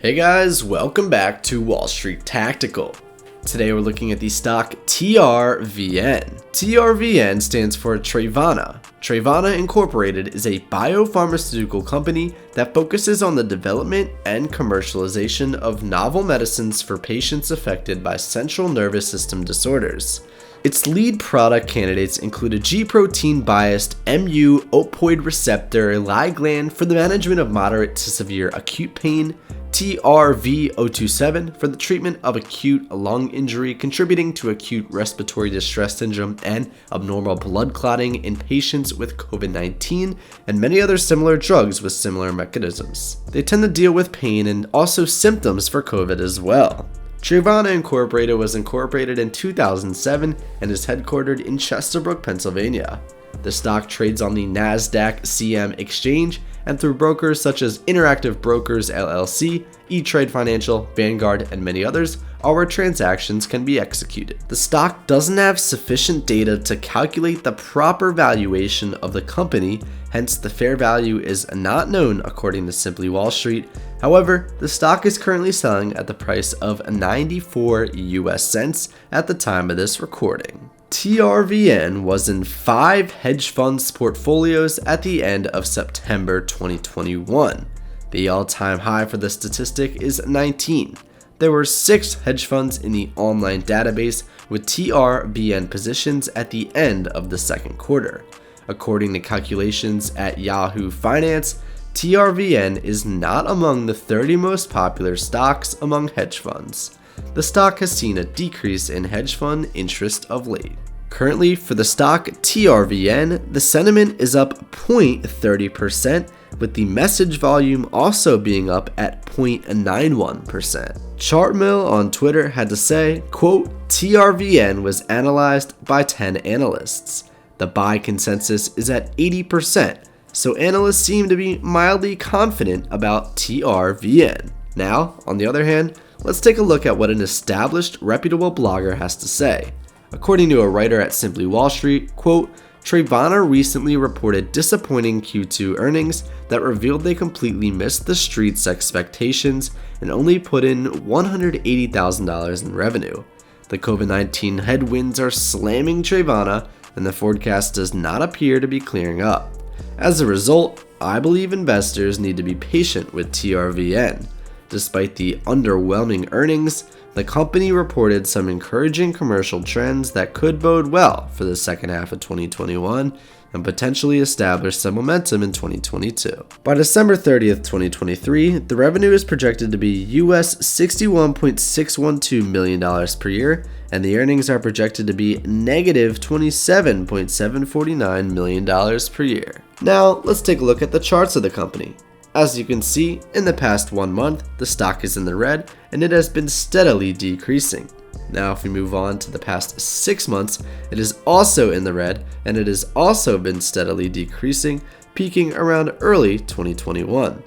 Hey guys, welcome back to Wall Street Tactical. Today we're looking at the stock Trvn. Trvn stands for Trvn. Trvn Incorporated is a biopharmaceutical company that focuses on the development and commercialization of novel medicines for patients affected by central nervous system disorders. Its lead product candidates include a G-protein biased mu opioid receptor ligand for the management of moderate to severe acute pain, Trv-027 for the treatment of acute lung injury contributing to acute respiratory distress syndrome and abnormal blood clotting in patients with COVID-19, and many other similar drugs with similar mechanisms. They tend to deal with pain and also symptoms for COVID as well. Trvn Incorporated was incorporated in 2007 and is headquartered in Chesterbrook, Pennsylvania. The stock trades on the NASDAQ CM exchange and through brokers such as Interactive Brokers LLC, E-Trade Financial, Vanguard, and many others, are where transactions can be executed. The stock doesn't have sufficient data to calculate the proper valuation of the company, hence the fair value is not known according to Simply Wall Street. However, the stock is currently selling at the price of 94 US cents at the time of this recording. Trvn was in 5 hedge funds portfolios at the end of September 2021. The all-time high for the statistic is 19. There were 6 hedge funds in the online database with Trvn positions at the end of the second quarter. According to calculations at Yahoo Finance, Trvn is not among the 30 most popular stocks among hedge funds. The stock has seen a decrease in hedge fund interest of late. Currently, for the stock Trvn, the sentiment is up 0.30%, with the message volume also being up at 0.91%. Chartmill on Twitter had to say, quote, Trvn was analyzed by 10 analysts. The buy consensus is at 80%, so analysts seem to be mildly confident about Trvn. Now, on the other hand, let's take a look at what an established, reputable blogger has to say. According to a writer at Simply Wall Street, quote, Trvn recently reported disappointing Q2 earnings that revealed they completely missed the street's expectations and only put in $180,000 in revenue. The COVID-19 headwinds are slamming Trvn, and the forecast does not appear to be clearing up. As a result, I believe investors need to be patient with Trvn. Despite the underwhelming earnings, the company reported some encouraging commercial trends that could bode well for the second half of 2021 and potentially establish some momentum in 2022. By December 30th, 2023, the revenue is projected to be US $61.612 million per year, and the earnings are projected to be negative $27.749 million per year. Now, let's take a look at the charts of the company. As you can see, in the past 1 month, the stock is in the red and it has been steadily decreasing. Now if we move on to the past 6 months, it is also in the red and it has also been steadily decreasing, peaking around early 2021.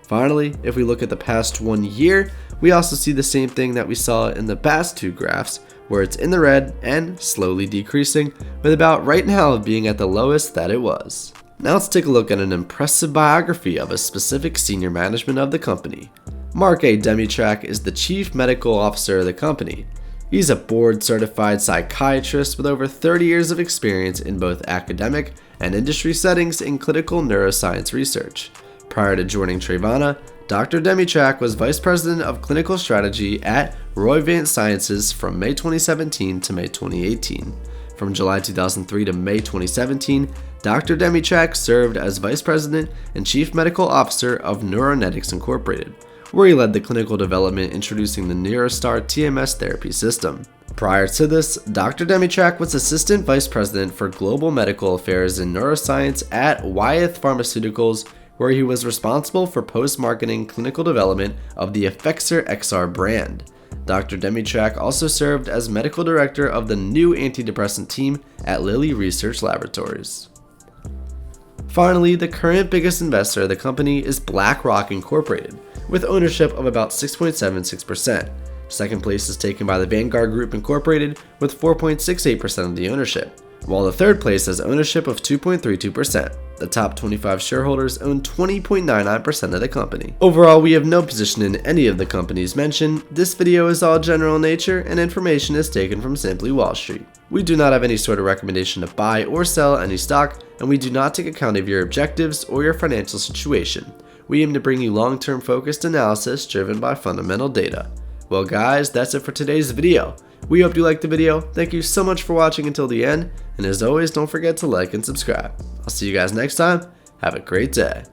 Finally, if we look at the past 1 year, we also see the same thing that we saw in the past 2 graphs, where it's in the red and slowly decreasing, with about right now being at the lowest that it was. Now let's take a look at an impressive biography of a specific senior management of the company. Mark A. Demitrack is the Chief Medical Officer of the company. He's a board-certified psychiatrist with over 30 years of experience in both academic and industry settings in clinical neuroscience research. Prior to joining Trvn, Dr. Demitrack was Vice President of Clinical Strategy at Roivant Sciences from May 2017 to May 2018. From July 2003 to May 2017, Dr. Demitrack served as Vice President and Chief Medical Officer of Neuronetics Incorporated, where he led the clinical development introducing the NeuroStar TMS therapy system. Prior to this, Dr. Demitrack was Assistant Vice President for Global Medical Affairs and Neuroscience at Wyeth Pharmaceuticals, where he was responsible for post-marketing clinical development of the Effexor XR brand. Dr. Demitrack also served as Medical Director of the new antidepressant team at Lilly Research Laboratories. Finally, the current biggest investor of the company is BlackRock Incorporated, with ownership of about 6.76%. Second place is taken by the Vanguard Group Incorporated with 4.68% of the ownership, while the third place has ownership of 2.32%. The top 25 shareholders own 20.99% of the company. Overall, we have no position in any of the companies mentioned. This video is all general in nature and information is taken from Simply Wall Street. We do not have any sort of recommendation to buy or sell any stock, and we do not take account of your objectives or your financial situation. We aim to bring you long-term focused analysis driven by fundamental data. Well guys, that's it for today's video. We hope you liked the video. Thank you so much for watching until the end, and as always, don't forget to like and subscribe. I'll see you guys next time. Have a great day.